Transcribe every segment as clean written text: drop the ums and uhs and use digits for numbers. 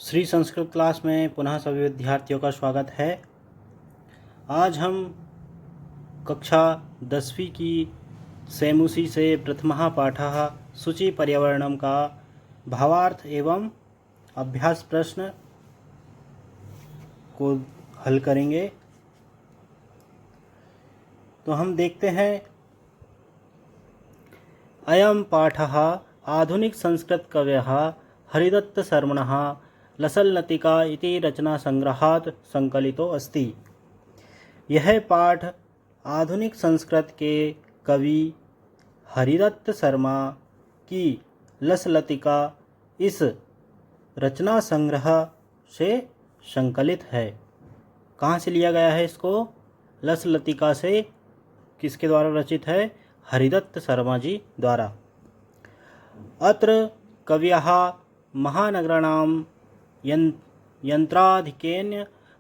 Shri Sanskrit class में पुनः सभी विद्यार्थियों का स्वागत है। आज हम कक्षा 10वीं की सेमुसी से प्रथमः पाठः शुचि पर्यावरणम का भावार्थ एवं अभ्यास प्रश्न को हल करेंगे। तो हम देखते हैं, अयं पाठः आधुनिक संस्कृत कवयः हरिदत्त शर्मणः लसल्लतिका इति रचना संग्रहात् संकलितो अस्ति। यह पाठ आधुनिक संस्कृत के कवि हरिदत्त शर्मा की लसलतिका इस रचना संग्रह से संकलित है। कहाँ से लिया गया है इसको? लसलतिका से। किसके द्वारा रचित है? हरिदत्त शर्मा जी द्वारा। अत्र कवयः महानगराणां यंत्राधिक्येन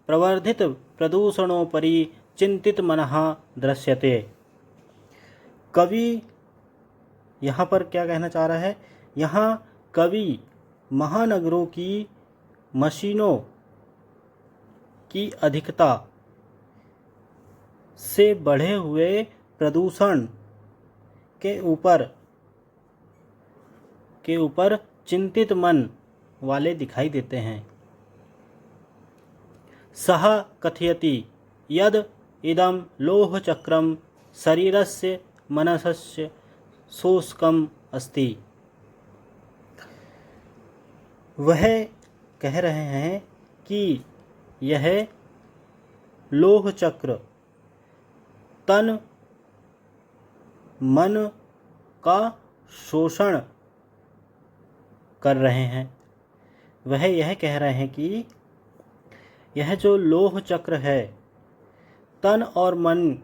प्रवर्धित प्रदूषणोपरि चिंतित मनः दृश्यते। कवि यहाँ पर क्या कहना चाह रहा है? यहाँ कवि महानगरों की मशीनों की अधिकता से बढ़े हुए प्रदूषण के ऊपर चिंतित मन वाले दिखाई देते हैं। सः कथयति यद इदं लोहचक्रं शरीरस्य मनसस्य शोषकम् अस्ति। वह कह रहे हैं कि यह लोह चक्र तन मन का शोषण कर रहे हैं। वह यह कह रहे हैं कि यह जो लोह चक्र है तन और मन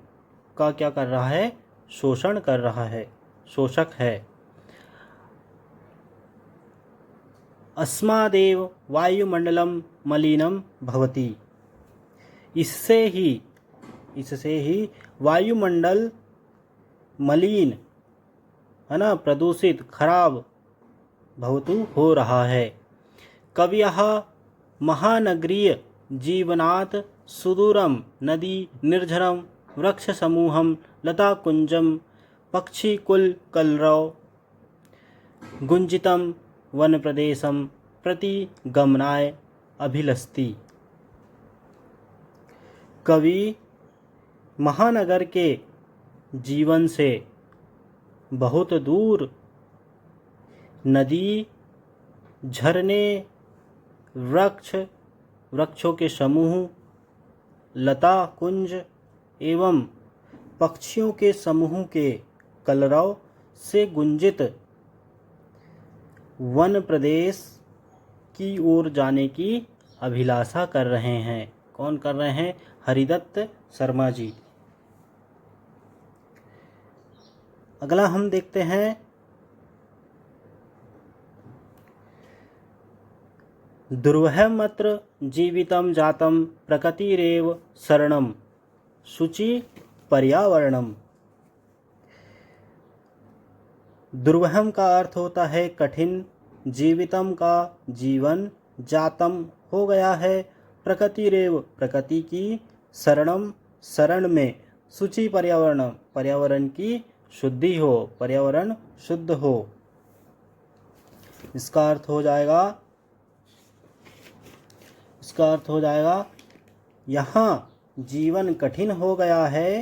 का क्या कर रहा है? शोषण कर रहा है, शोषक है। अस्मादेव वायुमंडलम मलिनम भवति। इससे ही वायुमंडल मलिन है ना, प्रदूषित, खराब भवतु हो रहा है। कवयः महानगरीय जीवनात् सुदूरम नदी निर्झरम वृक्ष समूहम लताकुंजम पक्षीकुल कलरव गुंजितम वन प्रदेशम प्रति गमनाय अभिलषति। कवि महानगर के जीवन से बहुत दूर नदी, झरने, वृक्षों के समूह, लता कुंज एवं पक्षियों के समूह के कलरव से गुंजित वन प्रदेश की ओर जाने की अभिलाषा कर रहे हैं। कौन कर रहे हैं? हरिदत्त शर्मा जी। अगला हम देखते हैं, दुर्वहमत्र जीवितं जातं प्रकृतिरेव शरणं शुचि पर्यावरणम। दुर्वहम का अर्थ होता है कठिन, जीवितम का जीवन, जातम हो गया है, प्रकृतिरेव प्रकृति की, शरणम शरण में, शुचि पर्यावरण पर्यावरण की शुद्धि हो, पर्यावरण शुद्ध हो। इसका अर्थ हो जाएगा यहाँ जीवन कठिन हो गया है,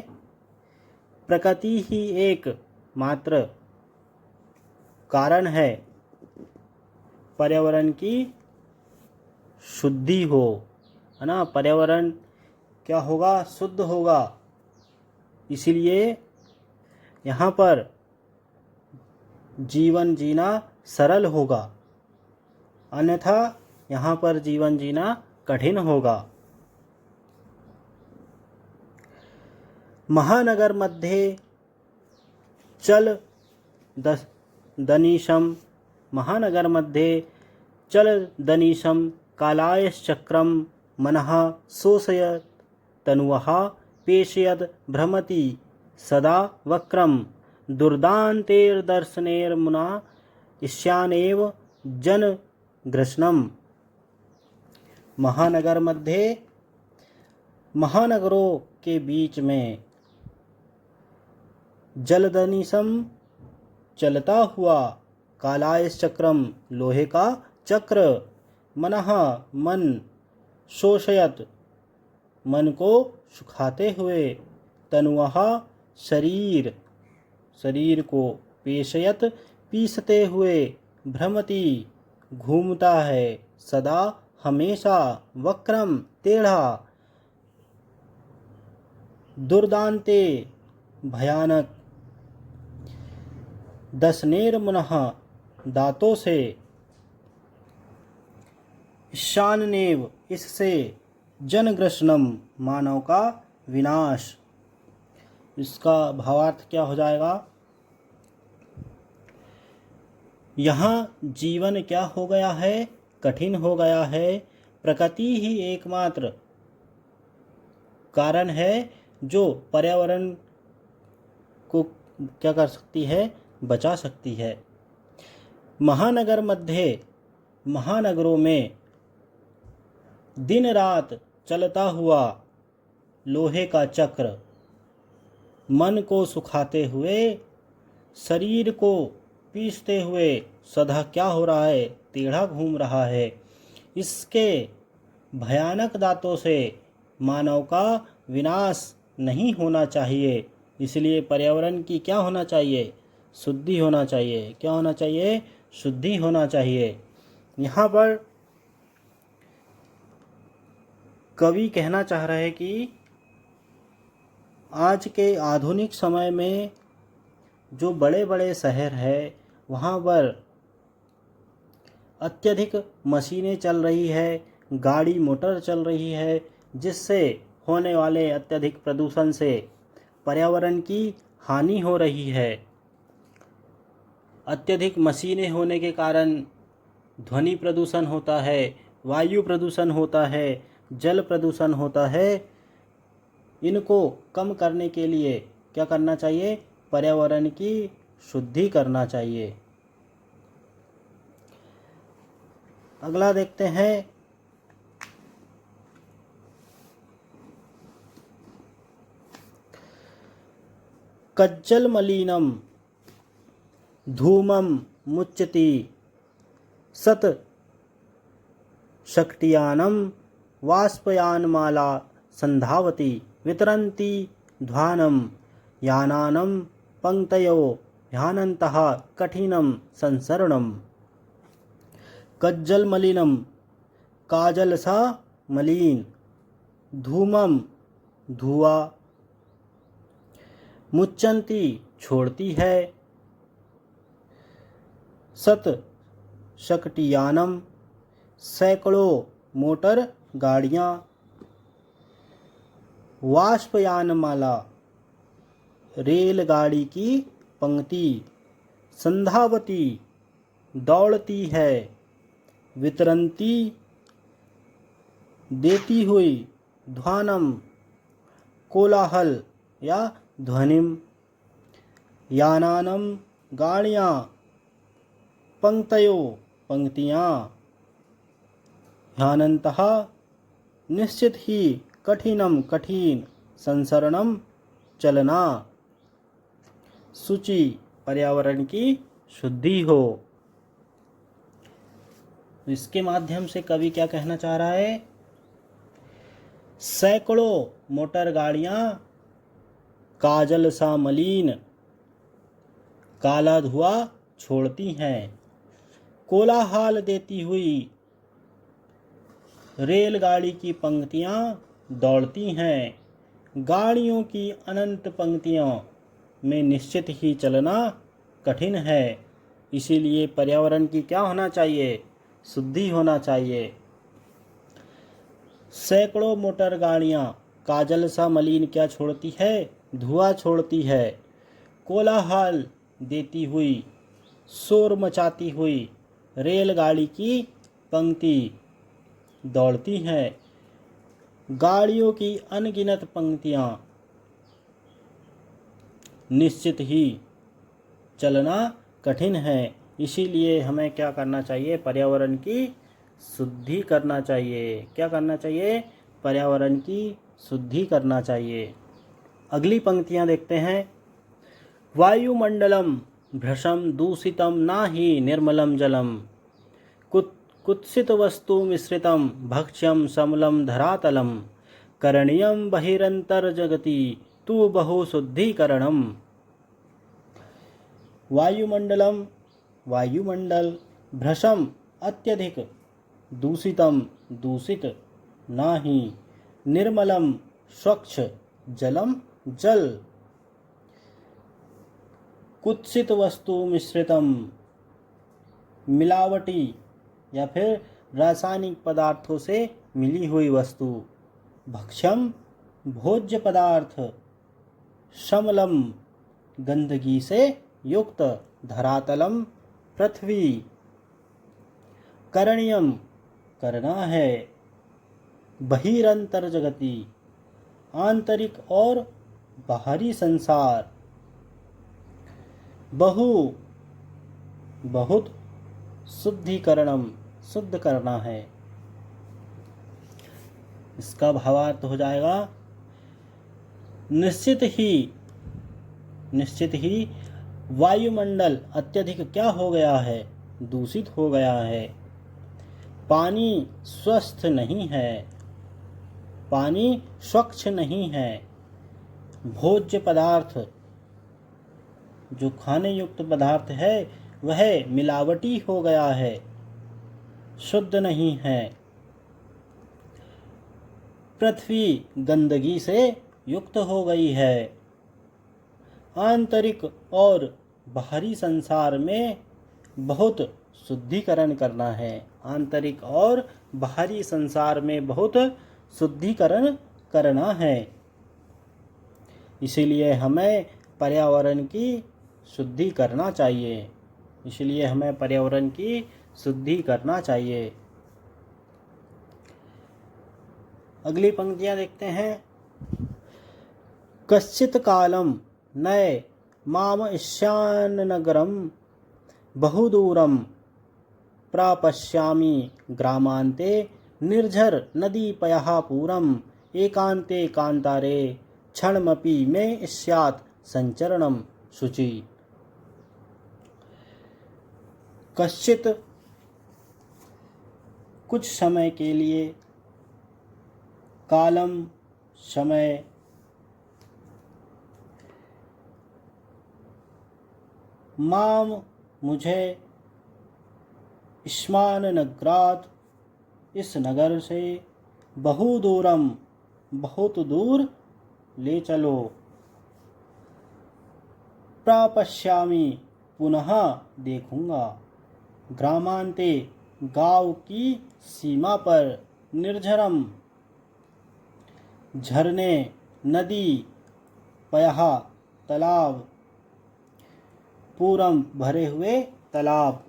प्रकृति ही एक मात्र कारण है पर्यावरण की शुद्धि हो, है ना। पर्यावरण क्या होगा? शुद्ध होगा। इसीलिए यहाँ पर जीवन जीना सरल होगा, अन्यथा यहाँ पर जीवन जीना कठिन होगा। महानगर मध्ये चल दनीशम, महानगर मध्ये चल दनीशम कालायश्चक्रम मनः शोषयत् तनुवः पेशयद भ्रमति सदा वक्रम दुर्दान्तेर्दर्शनेर्मुना ईशानेव जन ग्रसनम। महानगर मध्ये, महानगरों के बीच में। जलदनिशम चलता हुआ, कालायश्चक्रम लोहे का चक्र। मनः मन, शोषयत मन को सुखाते हुए, तनुअः शरीर शरीर को, पेशयत पीसते हुए, भ्रमति घूमता है, सदा हमेशा, वक्रम टेढ़ा, दुर्दांते भयानक, दशनेर मुनः दांतों से, शाननेव इससे, जनग्रसनम मानव का विनाश। इसका भावार्थ क्या हो जाएगा? यहाँ जीवन क्या हो गया है? कठिन हो गया है। प्रकृति ही एकमात्र कारण है जो पर्यावरण को क्या कर सकती है? बचा सकती है। महानगर मध्ये, महानगरों में दिन रात चलता हुआ लोहे का चक्र, मन को सुखाते हुए, शरीर को पीसते हुए, सदा क्या हो रहा है? टेढ़ा घूम रहा है। इसके भयानक दांतों से मानव का विनाश नहीं होना चाहिए। इसलिए पर्यावरण की क्या होना चाहिए? शुद्धि होना चाहिए। क्या होना चाहिए? शुद्धि होना चाहिए। यहाँ पर कवि कहना चाह रहे हैं कि आज के आधुनिक समय में जो बड़े बड़े शहर है वहाँ पर अत्यधिक मशीनें चल रही है, गाड़ी मोटर चल रही है, जिससे होने वाले अत्यधिक प्रदूषण से पर्यावरण की हानि हो रही है। अत्यधिक मशीनें होने के कारण ध्वनि प्रदूषण होता है, वायु प्रदूषण होता है, जल प्रदूषण होता है। इनको कम करने के लिए क्या करना चाहिए? पर्यावरण की शुद्धि करना चाहिए। अगला देखते हैं। कज्जल मलिनम धूमम मुच्यति, सत शक्तियानम वाष्पयानमाला संधावति, वितरन्ति ध्वानं यानानं पंक्तयो ह्यानन्तः कठिनं संसरणम्। कज्जल मलिनम, काजल सा मलिन, धूमम धुआं, मुच्चन्ति छोड़ती है, सत शकटियानम सैकड़ों मोटर गाड़ियाँ, वाष्पयानमाला रेलगाड़ी की पंक्ति, संधावती दौड़ती है, वितरन्ती देती हुई, ध्वानम कोलाहल या ध्वनिम, यानानम गाड़ियाँ, पंक्तयो पंक्तियाँ, ह्यानन्तः निश्चित ही, कठिनम कठिन, संसरणम चलना, शुचि पर्यावरण की शुद्धि हो। इसके माध्यम से कवि क्या कहना चाह रहा है? सैकड़ों मोटर गाड़ियाँ काजल सा मलिन काला धुआं छोड़ती हैं, कोलाहल देती हुई रेलगाड़ी की पंक्तियाँ दौड़ती हैं, गाड़ियों की अनंत पंक्तियों में निश्चित ही चलना कठिन है। इसीलिए पर्यावरण की क्या होना चाहिए? शुद्धि होना चाहिए। सैकड़ों मोटर गाड़ियाँ काजल सा मलिन क्या छोड़ती है? धुआं छोड़ती है। कोलाहल देती हुई, शोर मचाती हुई रेलगाड़ी की पंक्ति दौड़ती हैं, गाड़ियों की अनगिनत पंक्तियाँ निश्चित ही चलना कठिन है। इसीलिए हमें क्या करना चाहिए? पर्यावरण की शुद्धि करना चाहिए। क्या करना चाहिए? पर्यावरण की शुद्धि करना चाहिए। अगली पंक्तियां देखते हैं। वायुमंडलम भ्रशम दूषितम नाहि निर्मलम जलम कुत्सित वस्तु मिश्रितम भक्ष्यम समलम धरातलम करणीयम बहिरंतर जगति तु बहु शुद्धिकरणम। वायुमंडलम वायुमंडल भ्रशम अत्यधिक दूषितम दूषित नाही निर्मलम स्वच्छ जलम जल कुत्सित वस्तु मिश्रितम मिलावटी या फिर रासायनिक पदार्थों से मिली हुई वस्तु भक्ष्यम भोज्य पदार्थ समलम गंदगी से युक्त धरातलम पृथ्वी करणीयम करना है बहिरंतर जगति आंतरिक और बाहरी संसार बहुत शुद्धिकरणम शुद्ध करना है। इसका भावार्थ हो जाएगा निश्चित ही वायुमंडल अत्यधिक क्या हो गया है? दूषित हो गया है। पानी स्वस्थ नहीं है, पानी स्वच्छ नहीं है। भोज्य पदार्थ जो खाने युक्त पदार्थ है वह मिलावटी हो गया है, शुद्ध नहीं है। पृथ्वी गंदगी से युक्त हो गई है। आंतरिक और बाहरी संसार में बहुत शुद्धिकरण करना है। आंतरिक और बाहरी संसार में बहुत शुद्धिकरण करना है। इसीलिए हमें पर्यावरण की शुद्धि करना चाहिए। इसलिए हमें पर्यावरण की शुद्धि करना चाहिए। अगली पंक्तियां देखते हैं। कश्चित् कालम नए माम ईशाननगरम बहुदूरम प्रापश्यामि ग्रामान्ते निर्झर नदीपयः पूरम एकान्ते कान्तारे क्षणमपि मे स्यात् संचरणम शुचि। कश्चित कुछ समय के लिए, कालम समय, माम मुझे, इस्मान नगरात इस नगर से, बहुदूरम बहुत दूर ले चलो, प्रापश्यामि पुनः देखूंगा, ग्रामांते गांव की सीमा पर, निर्झरम झरने, नदी, पयः तालाब, पूरम भरे हुए तालाब,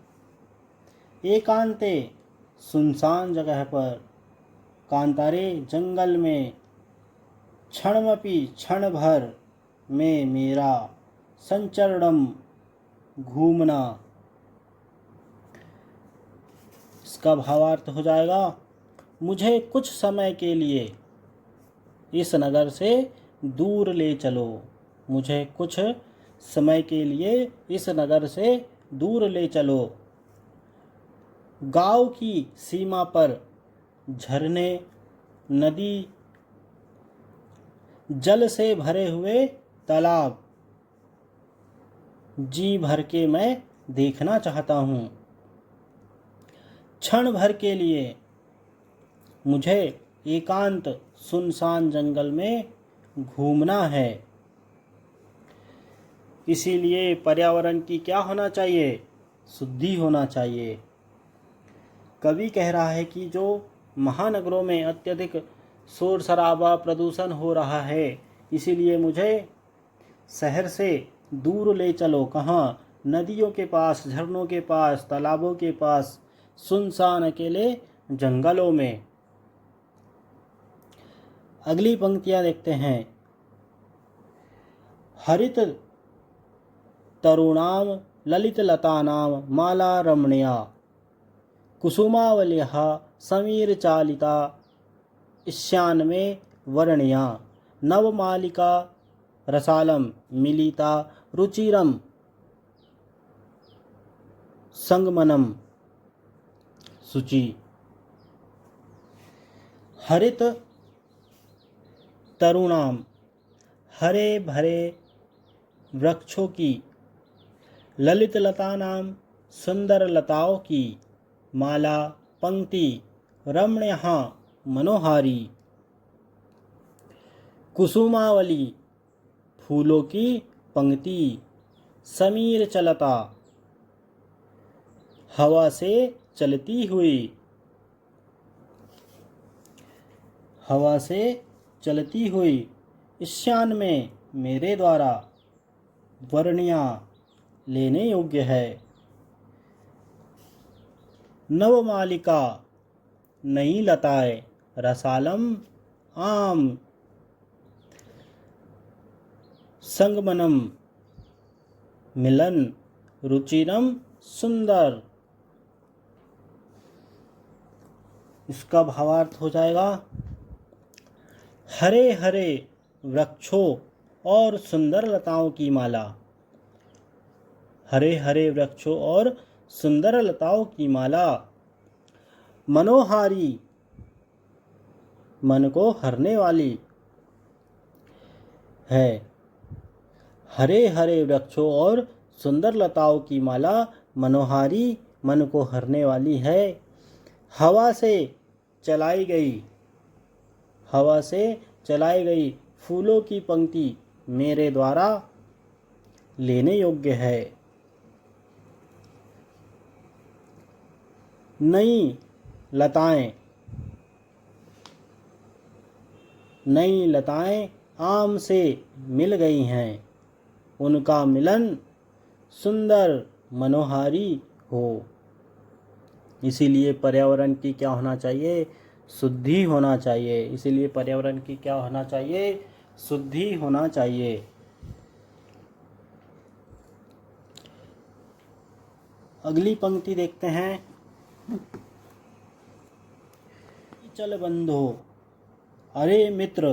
एकांते सुनसान जगह पर, कांतारे जंगल में, क्षणमपि क्षण भर में मेरा, संचरणम घूमना। इसका भावार्थ हो जाएगा मुझे कुछ समय के लिए इस नगर से दूर ले चलो। मुझे कुछ समय के लिए इस नगर से दूर ले चलो। गांव की सीमा पर झरने, नदी, जल से भरे हुए तालाब जी भर के मैं देखना चाहता हूँ। क्षण भर के लिए मुझे एकांत सुनसान जंगल में घूमना है। इसीलिए पर्यावरण की क्या होना चाहिए? शुद्धि होना चाहिए। कवि कह रहा है कि जो महानगरों में अत्यधिक शोर शराबा प्रदूषण हो रहा है, इसीलिए मुझे शहर से दूर ले चलो। कहाँ? नदियों के पास, झरनों के पास, तालाबों के पास, सुनसान अकेले जंगलों में। अगली पंक्तियां देखते हैं। हरित तरुणाम ललित लतानाम माला रमणीया कुसुमावल्यः समीरचालिता ईशान्मे वर्ण्या नवमालिका रसालं मिलिता रुचिरं संगमनम शुचि। हरित तरुणाम हरे भरे वृक्षों की, ललित लतानाम सुंदर लताओं की माला पंक्ति रमणीय मनोहारी। कुसुमावली फूलों की पंक्ति, समीर चलता हवा से चलती हुई, हवा से चलती हुई ईशान में मेरे द्वारा वर्णिया लेने योग्य है। नवमालिका नई लताएं, रसालम आम, संगमनम मिलन, रुचिरम सुंदर। इसका भावार्थ हो जाएगा हरे हरे वृक्षों और सुंदर लताओं की माला। हरे हरे वृक्षों और सुंदर लताओं की माला मनोहारी, मन को हरने वाली है। हरे हरे वृक्षों और सुंदर लताओं की माला मनोहारी, मन को हरने वाली है। हवा से चलाई गई, हवा से चलाई गई फूलों की पंक्ति मेरे द्वारा लेने योग्य है। नई लताएं, नई लताएं आम से मिल गई हैं, उनका मिलन सुंदर मनोहारी हो। इसीलिए पर्यावरण की क्या होना चाहिए, शुद्धि होना चाहिए। इसीलिए पर्यावरण की क्या होना चाहिए, शुद्धि होना चाहिए। अगली पंक्ति देखते हैं। चल बंधो अरे मित्र,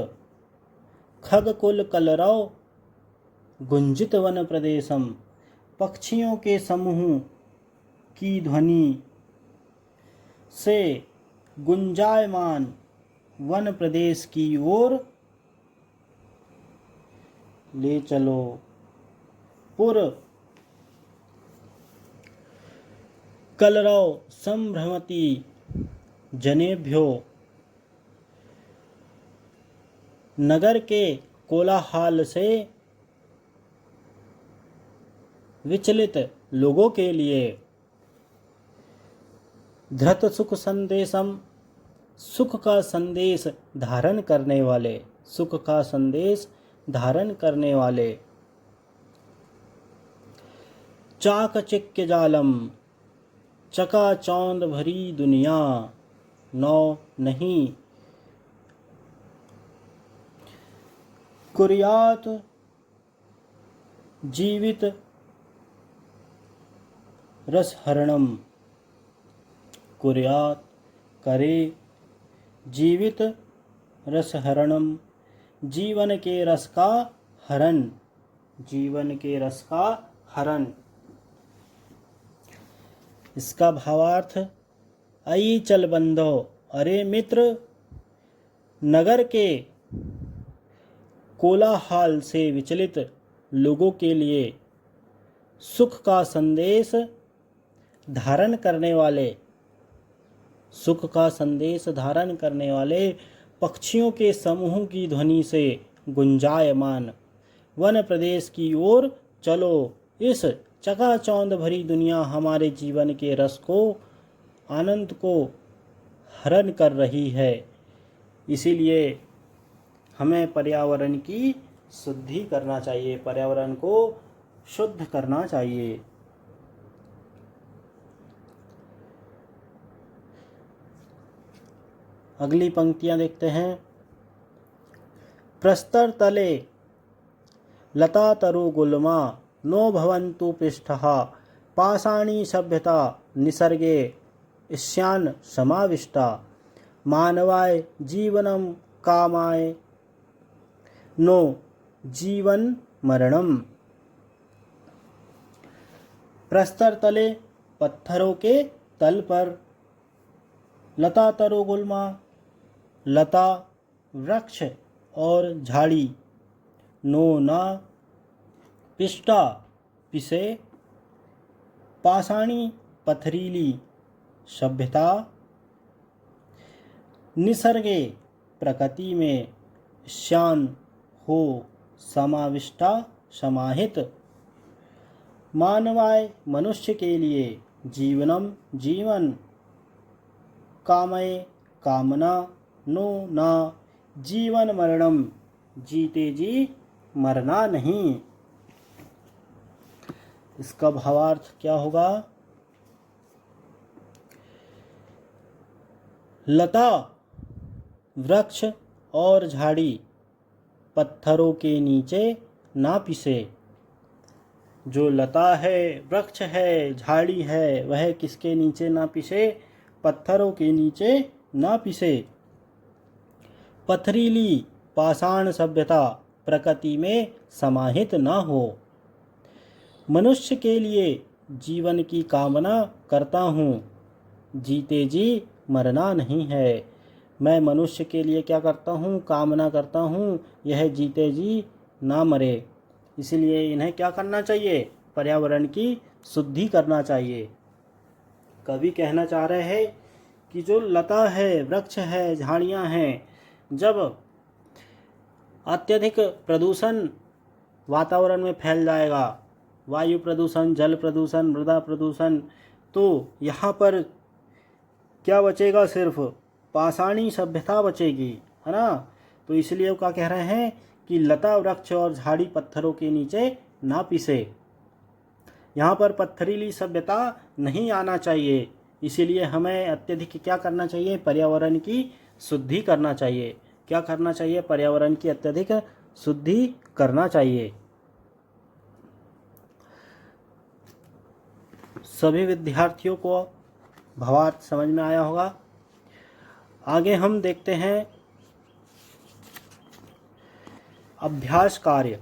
खगकुल कलरव गुंजित वन प्रदेशम, पक्षियों के समूह की ध्वनि से गुंजायमान वन प्रदेश की ओर ले चलो। पुर कलरव संभ्रमति जनेभ्यो, नगर के कोलाहल से विचलित लोगों के लिए। धृत सुख संदेशम, सुख का संदेश धारण करने वाले, सुख का संदेश धारण करने वाले। चाकचिक्य जालम, चकाचौंध भरी दुनिया नौ नहीं। कुर्यात जीवित रसहरणम, कुर्यात करे जीवित रसहरणम, जीवन के रस का हरण, जीवन के रस का हरण। इसका भावार्थ, आई चल बंधो अरे मित्र, नगर के कोलाहल से विचलित लोगों के लिए सुख का संदेश धारण करने वाले, सुख का संदेश धारण करने वाले पक्षियों के समूह की ध्वनि से गुंजायमान वन प्रदेश की ओर चलो। इस चकाचौंध भरी दुनिया हमारे जीवन के रस को, आनंद को हरण कर रही है। इसीलिए हमें पर्यावरण की शुद्धि करना चाहिए, पर्यावरण को शुद्ध करना चाहिए। अगली पंक्तियां देखते हैं। प्रस्तर तले लता तरु गुल्मा, नो भवन्तु पृष्ठः, पाषाणी सभ्यता निसर्गे ईशान समाविष्टा मानवाय जीवनम कामाय नो जीवन मरणम। प्रस्तर तले पत्थरों के तल पर लता तरुगुल्मा, लता वृक्ष और झाड़ी, नो ना पिष्टा पिसे, पाषाणी पथरीली सभ्यता, निसर्गे प्रकृति में श्यान हो समाविष्टा समाहित, मानवाय मनुष्य के लिए जीवनम जीवन, कामय कामना, नो ना जीवन मरणम जीते जी मरना नहीं। इसका भावार्थ क्या होगा? लता वृक्ष और झाड़ी पत्थरों के नीचे ना पिसे। जो लता है, वृक्ष है, झाड़ी है, वह किसके नीचे ना पिसे? पत्थरों के नीचे ना पिसे। पथरीली पाषाण सभ्यता प्रकृति में समाहित ना हो। मनुष्य के लिए जीवन की कामना करता हूँ, जीते जी मरना नहीं है। मैं मनुष्य के लिए क्या करता हूँ? कामना करता हूँ, यह जीते जी ना मरे। इसलिए इन्हें क्या करना चाहिए? पर्यावरण की शुद्धि करना चाहिए। कवि कहना चाह रहे हैं कि जो लता है, वृक्ष है, झाड़ियाँ हैं, जब अत्यधिक प्रदूषण वातावरण में फैल जाएगा, वायु प्रदूषण, जल प्रदूषण, मृदा प्रदूषण, तो यहाँ पर क्या बचेगा? सिर्फ पाषाणी सभ्यता बचेगी, है ना। तो इसलिए वो क्या कह रहे हैं कि लता वृक्ष और झाड़ी पत्थरों के नीचे ना पिसे। यहाँ पर पत्थरीली सभ्यता नहीं आना चाहिए। इसीलिए हमें अत्यधिक क्या करना चाहिए? पर्यावरण की शुद्धि करना चाहिए। क्या करना चाहिए? पर्यावरण की अत्यधिक शुद्धि करना चाहिए। सभी विद्यार्थियों को भावार्थ समझ में आया होगा। आगे हम देखते हैं अभ्यास कार्य।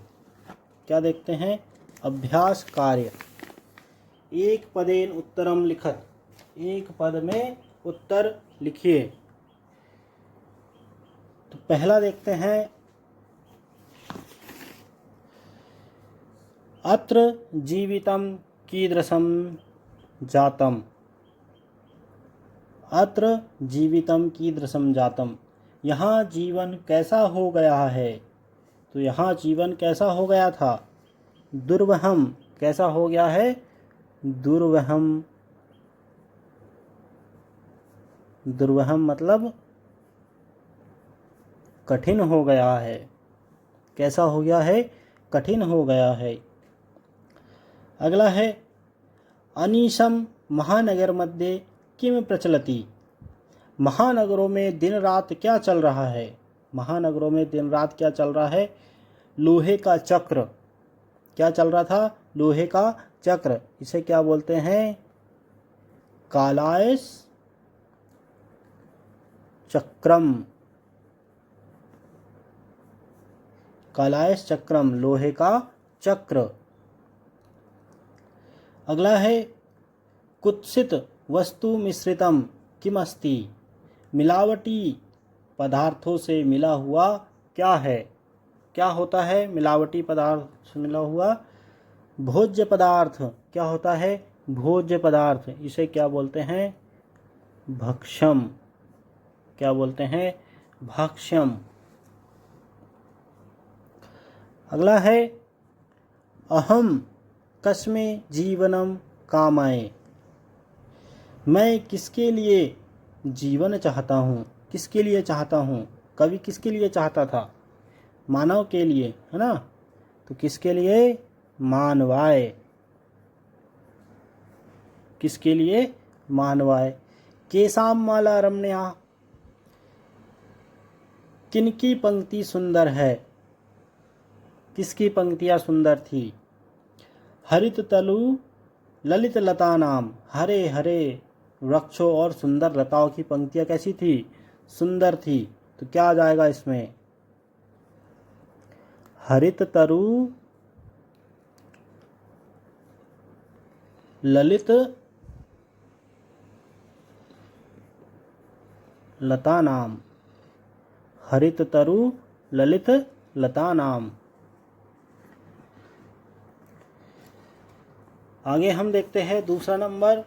क्या देखते हैं? अभ्यास कार्य। एक पदेन उत्तरम लिखत, एक पद में उत्तर लिखिए। तो पहला देखते हैं, अत्र जीवितम कीदृशम जातम। अत्र जीवितम कीदृशम जातम, यहाँ जीवन कैसा हो गया है? तो यहाँ जीवन कैसा हो गया था? दुर्वहम। कैसा हो गया है? दुर्वहम। दुर्वहम मतलब कठिन हो गया है। कैसा हो गया है? कठिन हो गया है। अगला है, अनीशम महानगर मध्ये किम प्रचलति। महानगरों में दिन रात क्या चल रहा है? महानगरों में दिन रात क्या चल रहा है? लोहे का चक्र। क्या चल रहा था? लोहे का चक्र। इसे क्या बोलते हैं? कालायस चक्रम। कालायस चक्रम, लोहे का चक्र। अगला है, कुत्सित वस्तु मिश्रितम किमस्ति। मिलावटी पदार्थों से मिला हुआ क्या है? क्या होता है मिलावटी पदार्थ से मिला हुआ? भोज्य पदार्थ। क्या होता है? भोज्य पदार्थ। इसे क्या बोलते हैं? भक्ष्यम। क्या बोलते हैं? भक्ष्यम। अगला है, अहम कस्मे जीवनम कामाय। मैं किसके लिए जीवन चाहता हूँ? किसके लिए चाहता हूँ? कवि किसके लिए चाहता था? मानव के लिए, है ना। तो किसके लिए? मानवाय। किसके लिए? मानवाय। केसाम माला रमण्या, किनकी पंक्ति सुंदर है? किसकी पंक्तियाँ सुंदर थी? हरित तलु ललित लता नाम, हरे हरे वृक्षों और सुंदर लताओं की पंक्तियां कैसी थी? सुंदर थी। तो क्या आ जाएगा इसमें? हरित तरु ललित लता नाम। हरित तरु ललित लता नाम। आगे हम देखते हैं दूसरा नंबर,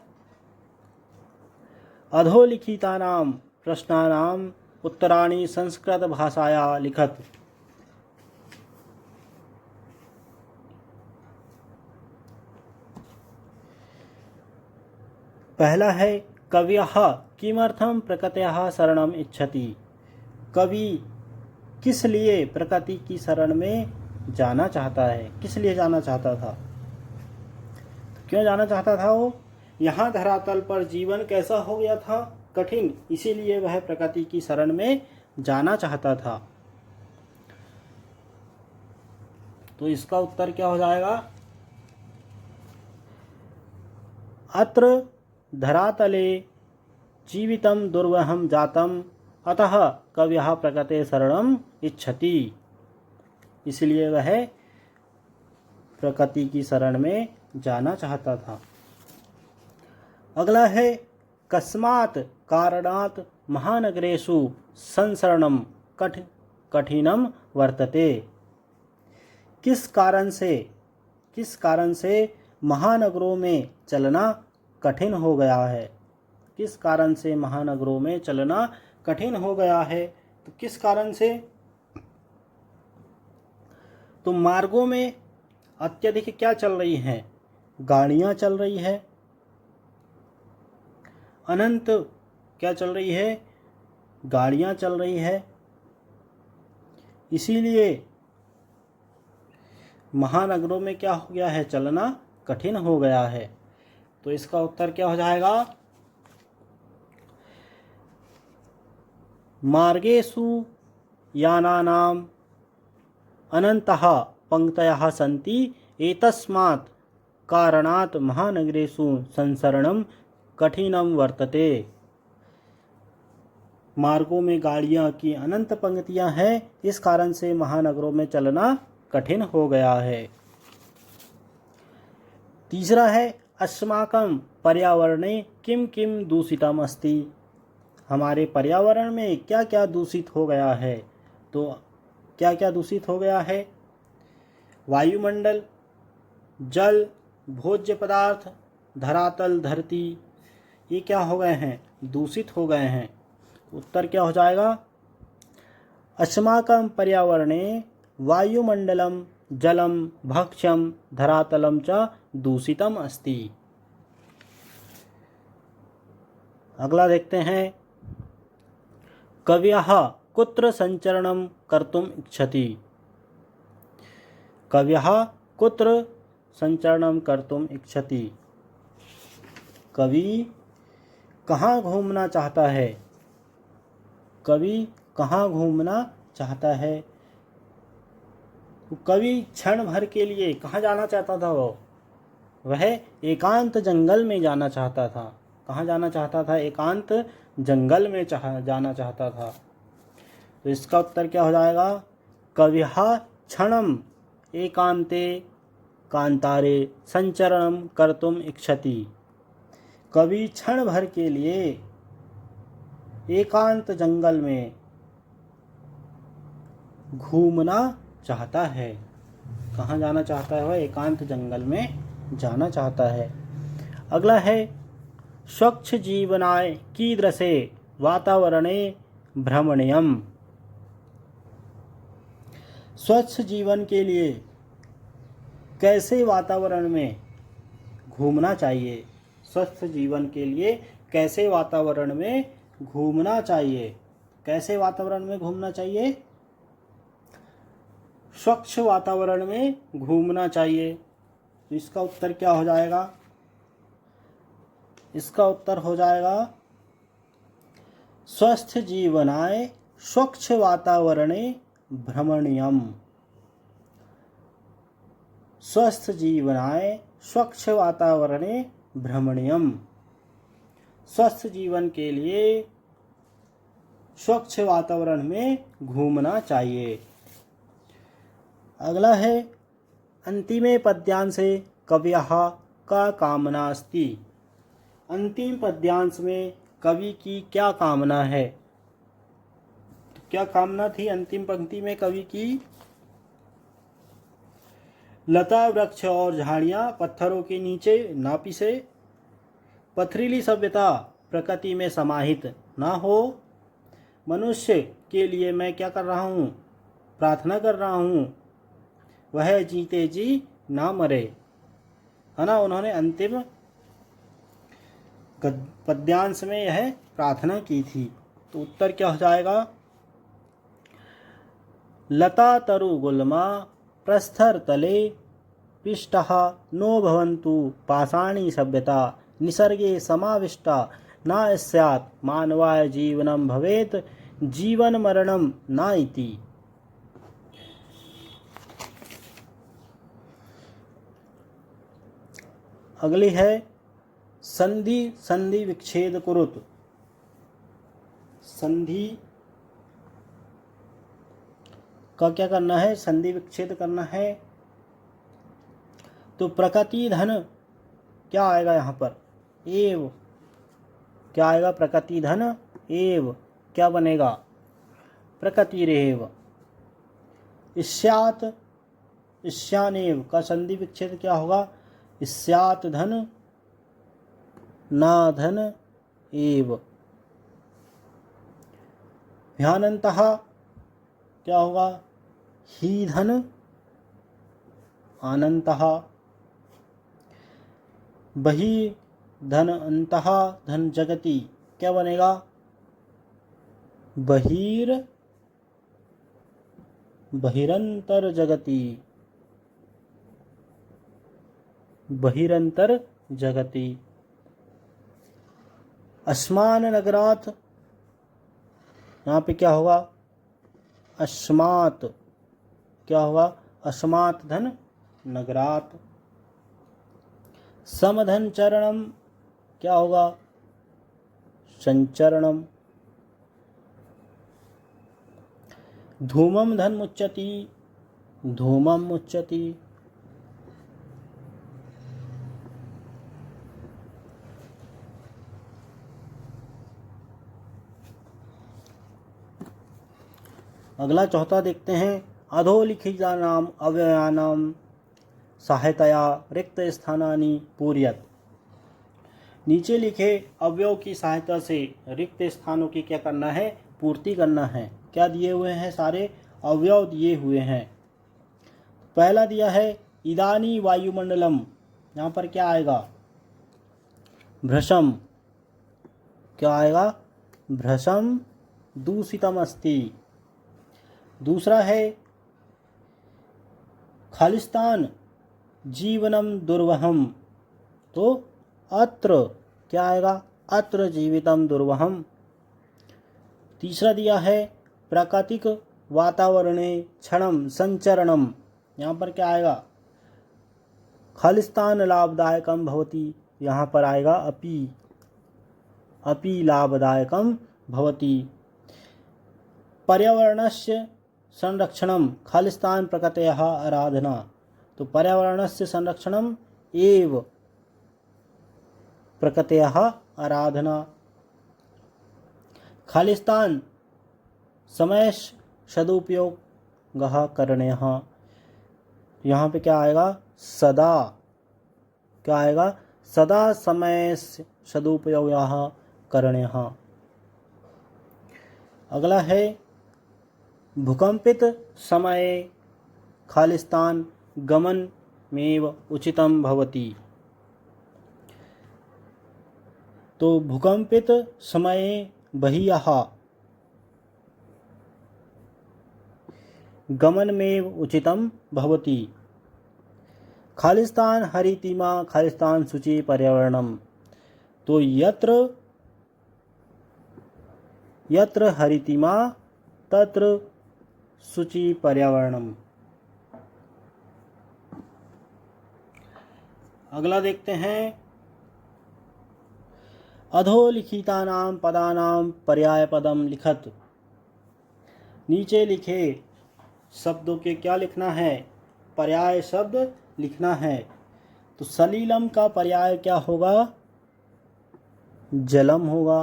अधोलिखितानां प्रश्नानां उत्तराणि संस्कृत भाषाया लिखत। पहला है, कवियः किमर्थं प्रकृत्याः शरणम् इच्छति। कवि किस लिए प्रकृति की शरण में जाना चाहता है? किस लिए जाना चाहता था? क्यों जाना चाहता था वो? यहाँ धरातल पर जीवन कैसा हो गया था? कठिन। इसीलिए वह प्रकृति की शरण में जाना चाहता था। तो इसका उत्तर क्या हो जाएगा? अत्र धरातले जीवितं दुर्वहं जातम् अतः कवियः प्रकृते शरणम् इच्छति। इसलिए वह प्रकृति की शरण में जाना चाहता था। अगला है, कस्मात् कारणात् महानगरेषु संसरणं कठिनम वर्तते। किस कारण से महानगरों में चलना कठिन हो गया है? किस कारण से महानगरों में चलना कठिन हो गया है? तो किस कारण से? तो मार्गों में अत्यधिक क्या चल रही हैं? गाड़ियां चल रही है। अनंत क्या चल रही है? गाड़ियां चल रही है। इसीलिए महानगरों में क्या हो गया है? चलना कठिन हो गया है। तो इसका उत्तर क्या हो जाएगा? मार्गेषु यानानां अनन्तः पंक्तयः सन्ति एतस्मात् कारणात् महानगरेषु संसरणं कठिनं वर्तते। मार्गों में गाड़ियां की अनंत पंक्तियां हैं, इस कारण से महानगरों में चलना कठिन हो गया है। तीसरा है, अस्माकं पर्यावरणे किम किम दूषितम अस्ति। हमारे पर्यावरण में क्या क्या दूषित हो गया है? तो क्या क्या दूषित हो गया है? वायुमंडल, जल, भोज्य पदार्थ, धरातल, धरती, ये क्या हो गए हैं? दूषित हो गए हैं। उत्तर क्या हो जाएगा? अस्माकं पर्यावरणे वायुमंडलम जलम भक्ष्यम धरातलम च दूषितम अस्ति। अगला देखते हैं, कवियः कुत्र संचरणं कर्तुम इच्छति। कवियः कुत्र संचरणं कर्तुम इच्छति। कवि कहाँ घूमना चाहता है? कवि कहाँ घूमना चाहता है? कवि क्षण भर के लिए कहाँ जाना चाहता था? वह एकांत जंगल में जाना चाहता था। कहाँ जाना चाहता था? एकांत जंगल में जाना चाहता था। तो इसका उत्तर क्या हो जाएगा? कविः क्षणम एकांते कांतारे संचरणम कर्तुम इच्छति। कवि क्षण भर के लिए एकांत जंगल में घूमना चाहता है। कहाँ जाना चाहता है? वह एकांत जंगल में जाना चाहता है। अगला है, स्वच्छ जीवनाय कीदृशे वातावरणे भ्रमणीयम्। स्वच्छ जीवन के लिए कैसे वातावरण में घूमना चाहिए? स्वस्थ जीवन के लिए कैसे वातावरण में घूमना चाहिए? कैसे वातावरण में घूमना चाहिए? स्वच्छ वातावरण में घूमना चाहिए। तो इसका उत्तर क्या हो जाएगा? इसका उत्तर हो जाएगा, स्वस्थ जीवनाय स्वच्छ वातावरणे भ्रमणीयम्। स्वस्थ जीवनाय स्वच्छ वातावरणे भ्रमणीयम्। स्वस्थ जीवन के लिए स्वच्छ वातावरण में घूमना चाहिए। अगला है अंतिमे पद्यांशे कवयः का कामना अस्ति। अंतिम पद्यांश में कवि की क्या कामना है? क्या कामना थी अंतिम पंक्ति में कवि की? लता वृक्ष और झाड़ियां पत्थरों के नीचे ना पिसे, पथरीली सभ्यता प्रकृति में समाहित ना हो, मनुष्य के लिए मैं क्या कर रहा हूँ? प्रार्थना कर रहा हूँ, वह जीते जी ना मरे, है ना। उन्होंने अंतिम पद्यांश में यह प्रार्थना की थी। तो उत्तर क्या हो जाएगा? लता तरु गुल्मा प्रस्थर तले पिष्टः नो भवन्तु पाषाणी सभ्यता निसर्गे समाविष्टा न स्यात् मानवाय जीवनं भवेत् जीवन मरणं न इति। अगली है संधि संधि विच्छेद कुरुत। संधि का क्या करना है? संधि विच्छेद करना है। तो प्रकृति धन क्या आएगा यहाँ पर? एव। क्या आएगा? प्रकृति धन एव। क्या बनेगा? प्रकृतिरेव। स्यात् स्यानेव का संधि विच्छेद क्या होगा? स्यात् धन ना धन एव। ह्यानन्तः क्या होगा? ही धन अनन्तः। बहि धन अन्तः धन जगति क्या बनेगा? बहिरंतर जगति। बहिरंतर जगति। अस्मान नगरात यहाँ पे क्या होगा? अस्मात्। क्या होगा? अस्मात् धन नगरात। समधन चरणम क्या होगा? संचरणम। धूमम धन मुच्यति। धूमम मुच्यति। अगला चौथा देखते हैं। अधोलिखितानाम अव्ययानाम सहायतया रिक्त स्थानानि पूरयत। नीचे लिखे अवयव की सहायता से रिक्त स्थानों की क्या करना है? पूर्ति करना है। क्या दिए हुए हैं? सारे अवयव दिए हुए हैं। पहला दिया है इदानी वायुमंडलम। यहाँ पर क्या आएगा? भ्रशम। क्या आएगा? भ्रशम दूषितम अस्ति। दूसरा है खालिस्तान जीवनम दुर्वहम। तो अत्र क्या आएगा? अत्र जीवितम दुर्वहम। तीसरा दिया है प्राकृतिक वातावरणे क्षणम संचरणम। यहाँ पर क्या आएगा? खालिस्तान लाभदायकम भवति। यहाँ पर आएगा अपि। अपि लाभदायकम भवति। पर्यावरणस्य संरक्षणम खालिस्तान प्रकृतयः आराधना। तो पर्यावरणस्य संरक्षणम एव प्रकृतयः आराधना। खालिस्तान समय सदुपयोगः करणीयः। यहाँ पे क्या आएगा? सदा। क्या आएगा? सदा समय सदुपयोगः करणीयः। अगला है भूकंपित समये खालिस्तान गमनमेव उचितं भवति। तो भूकंपित समये बहिः गमनमेव उचितं भवति। खालिस्तान हरितिमा खालिस्तान शुचि पर्यावरणम। तो यत्र हरितिमा तत्र शुचि पर्यावरणम। अगला देखते हैं अधोलिखितानां पदानां पर्यायपदम लिखत। नीचे लिखे शब्दों के क्या लिखना है? पर्याय शब्द लिखना है। तो सलीलम का पर्याय क्या होगा? जलम होगा।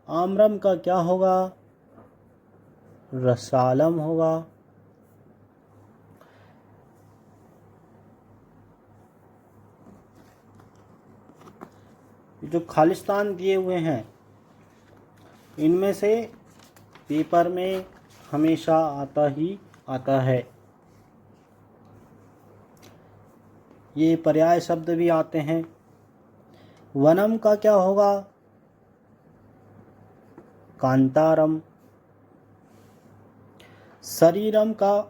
आम्रम का क्या होगा? रसालम होगा। जो खालिस्तान दिए हुए हैं इनमें से पेपर में हमेशा आता ही आता है। ये पर्याय शब्द भी आते हैं। वनम का क्या होगा? कांतारम। शरीरम का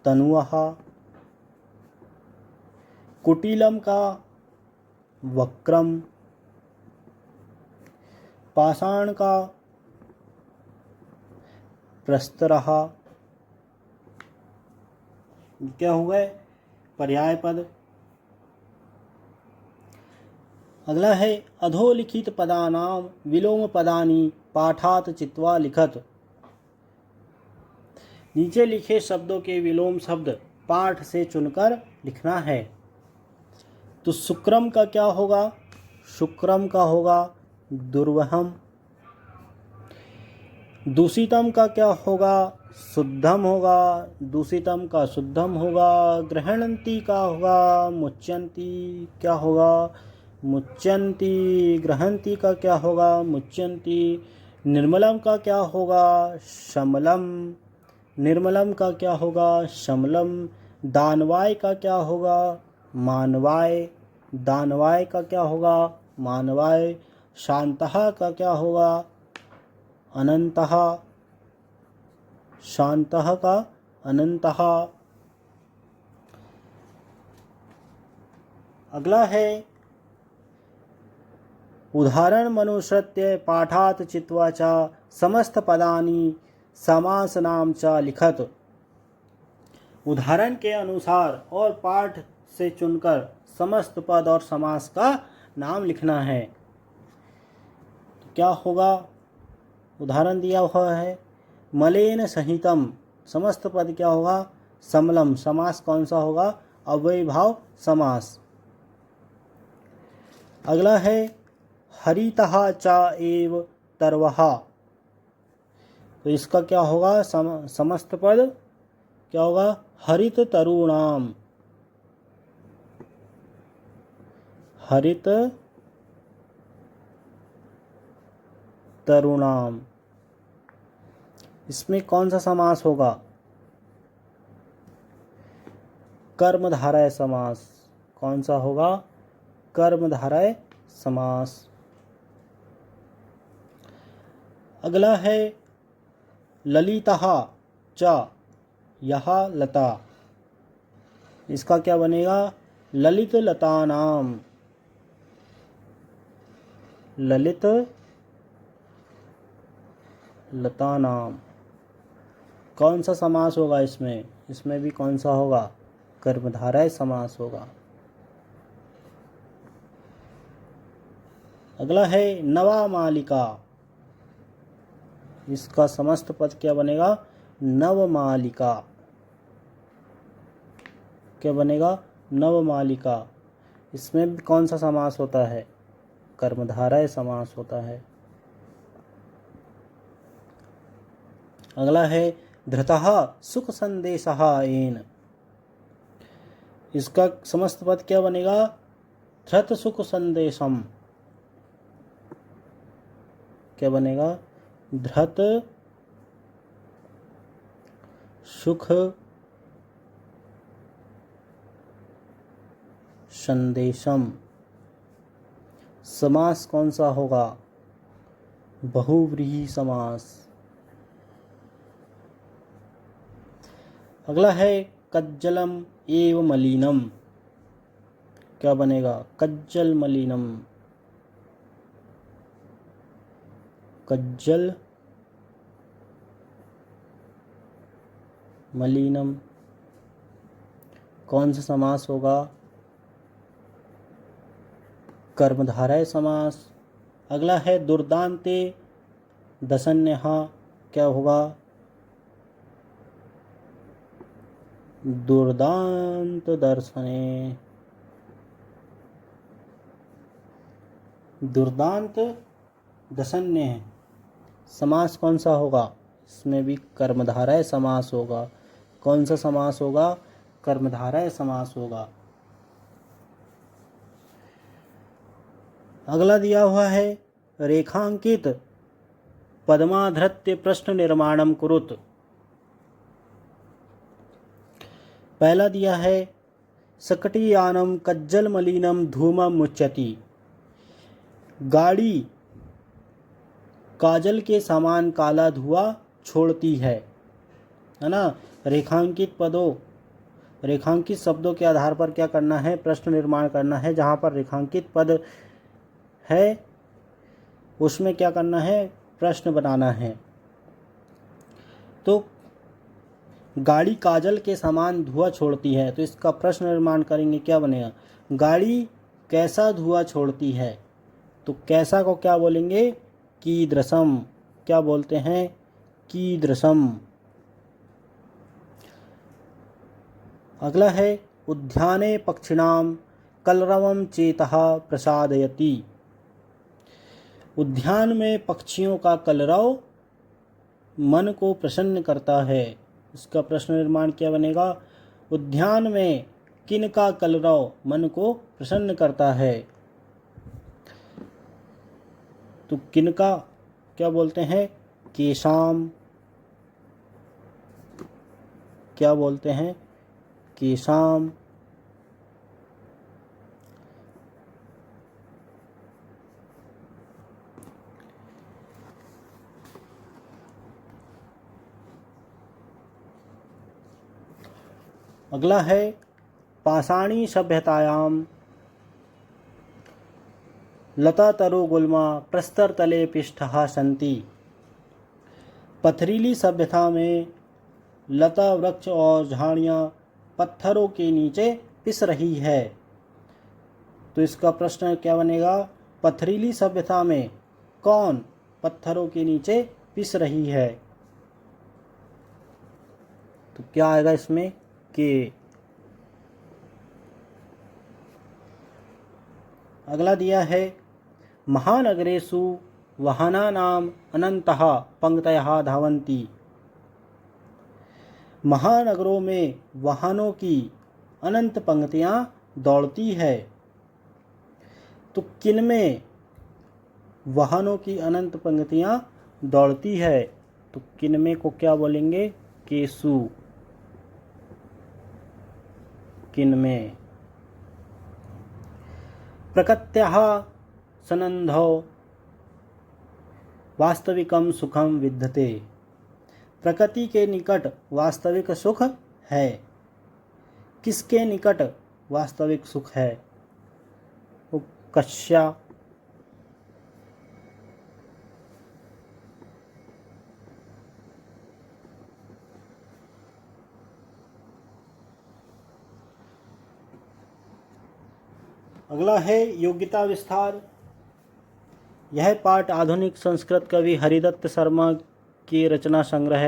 तनुअः। कुटिलम का वक्रम। पाषाण का प्रस्तरः। क्या हुआ? पर्याय पद। अगला है अधोलिखित पदानां विलोम पदानि पाठात चित्वा लिखत। नीचे लिखे शब्दों के विलोम शब्द पाठ से चुनकर लिखना है। तो शुक्रम का क्या होगा? शुक्रम का होगा दुर्वहम। दूषितम का क्या होगा? शुद्धम होगा। दूषितम का शुद्धम होगा। ग्रहणंती का होगा मुच्यंती। क्या होगा? मुच्यंती। ग्रहंती का क्या होगा? मुच्यंती। निर्मलम का क्या होगा? शमलम। निर्मलम का क्या होगा? शमलम। दानवाय का क्या होगा? मानवाय। दानवाय का क्या होगा? मानवाय। शांतः का क्या होगा? अनंतः। शांतः का अनंतः। अगला है उदाहरण मनुसृत्य पाठात चित्वा च समस्त पदानि समासनाम च लिखत। उदाहरण के अनुसार और पाठ से चुनकर समस्त पद और समास का नाम लिखना है। तो क्या होगा? उदाहरण दिया हुआ है मलेन सहितम। समस्त पद क्या होगा? समलम। समास कौन सा होगा? अव्ययीभाव समास। अगला है हरितः च एव तरवः। तो इसका क्या होगा? समस्त पद क्या होगा? हरित तरुणाम। हरित तरुणाम। इसमें कौन सा समास होगा? कर्मधारय समास। कौन सा होगा? कर्मधारय समास। अगला है ललितः च यह लता। इसका क्या बनेगा? ललित लतानाम। ललित लतानाम। कौन सा समास होगा इसमें? इसमें भी कौन सा होगा? कर्मधारय समास होगा। अगला है नवा मालिका। इसका समस्त पद क्या बनेगा? नवमालिका। क्या बनेगा? नवमालिका। इसमें भी कौन सा समास होता है? कर्मधारय समास होता है। अगला है धृतः सुख संदेशः येन। इसका समस्त पद क्या बनेगा? धृत सुख संदेशम। क्या बनेगा? धृत सुख संदेशम। समास कौन सा होगा? बहुव्रीहि समास। अगला है कज्जलम एव मलिनम। क्या बनेगा? कज्जल मलिनम। कज्जल मलिनम। कौन सा समास होगा? कर्मधारय समास। अगला है दुर्दांते दशन्यः, क्या होगा? दुर्दांत दर्शने, दुर्दांत दशन्य है, समास कौन सा होगा? इसमें भी कर्मधारय समास होगा। कौन सा समास होगा? कर्मधारय समास होगा। अगला दिया हुआ है रेखांकित पद्माधृत्य प्रश्न निर्माणम कुरुत। पहला दिया है सकटीयानम कज्जल मलिनम धूमम मुच्यति, गाड़ी काजल के समान काला धुआं छोड़ती है ना। रेखांकित पदों, रेखांकित शब्दों के आधार पर क्या करना है? प्रश्न निर्माण करना है। जहाँ पर रेखांकित पद है उसमें क्या करना है? प्रश्न बनाना है। तो गाड़ी काजल के समान धुआं छोड़ती है, तो इसका प्रश्न निर्माण करेंगे, क्या बनेगा? गाड़ी कैसा धुआं छोड़ती है? तो कैसा को क्या बोलेंगे? कीदृशम। क्या बोलते हैं? कीदृशम। अगला है उद्याने पक्षिणाम कलरवम चेतः प्रसादयति, उद्यान में पक्षियों का कलरव मन को प्रसन्न करता है। इसका प्रश्न निर्माण क्या बनेगा? उद्यान में किन का कलरव मन को प्रसन्न करता है? तो किन का क्या बोलते हैं? केशाम। क्या बोलते हैं? केशाम। अगला है पाषाणी सभ्यतायाम लता तरो गुल्मा प्रस्तर तले पिष्ठः सन्ति, पथरीली सभ्यता में लता वृक्ष और झाड़ियाँ पत्थरों के नीचे पिस रही है। तो इसका प्रश्न क्या बनेगा? पथरीली सभ्यता में कौन पत्थरों के नीचे पिस रही है? तो क्या आएगा इसमें? के। अगला दिया है महानगरेषु वाहनानाम अनंतः पंक्तयः धावन्ति, महानगरों में वाहनों की अनंत पंक्तियां दौड़ती है। तो किनमें वाहनों की अनंत पंक्तियां दौड़ती है? तो किनमें को क्या बोलेंगे? केसु। किनमें। प्रकृत्याः सनंधौ वास्तविकम सुखम विद्यते, प्रकृति के निकट वास्तविक सुख है। किसके निकट वास्तविक सुख है? कस्या। अगला है योग्यता विस्तार। यह पाठ आधुनिक संस्कृत कवि हरिदत्त शर्मा की रचना संग्रह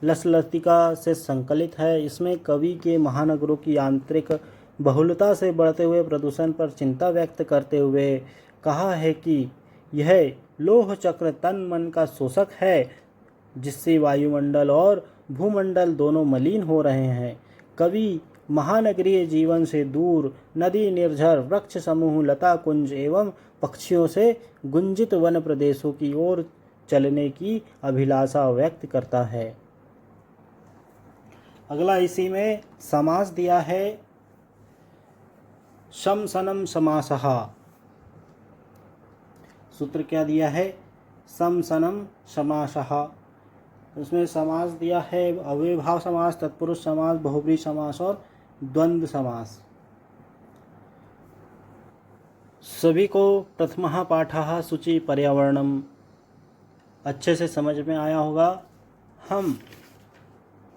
लसलतिका से संकलित है। इसमें कवि के महानगरों की आंतरिक बहुलता से बढ़ते हुए प्रदूषण पर चिंता व्यक्त करते हुए कहा है कि यह लोह चक्र तन मन का शोषक है, जिससे वायुमंडल और भूमंडल दोनों मलिन हो रहे हैं। कवि महानगरीय जीवन से दूर नदी, निर्झर, वृक्ष समूह, लता कुंज एवं पक्षियों से गुंजित वन प्रदेशों की ओर चलने की अभिलाषा व्यक्त करता है। अगला इसी में समास दिया है शमसनम समासः। सूत्र क्या दिया है? शमसनम समासः। उसमें समास दिया है अव्ययभाव समास, तत्पुरुष समास, बहुब्रीहि समास और द्वंद्व समास। सभी को प्रथमः पाठः शुचि पर्यावरणम अच्छे से समझ में आया होगा। हम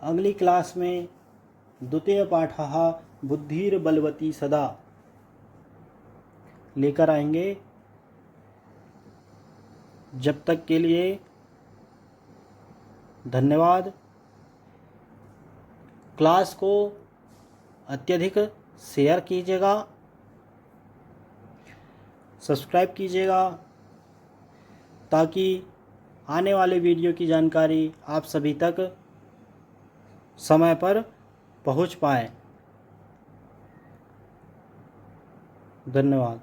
अगली क्लास में द्वितीय पाठः बुद्धिर्बलवती सदा लेकर आएंगे। जब तक के लिए धन्यवाद। क्लास को अत्यधिक शेयर कीजिएगा, सब्सक्राइब कीजिएगा, ताकि आने वाले वीडियो की जानकारी आप सभी तक समय पर पहुंच पाए। धन्यवाद।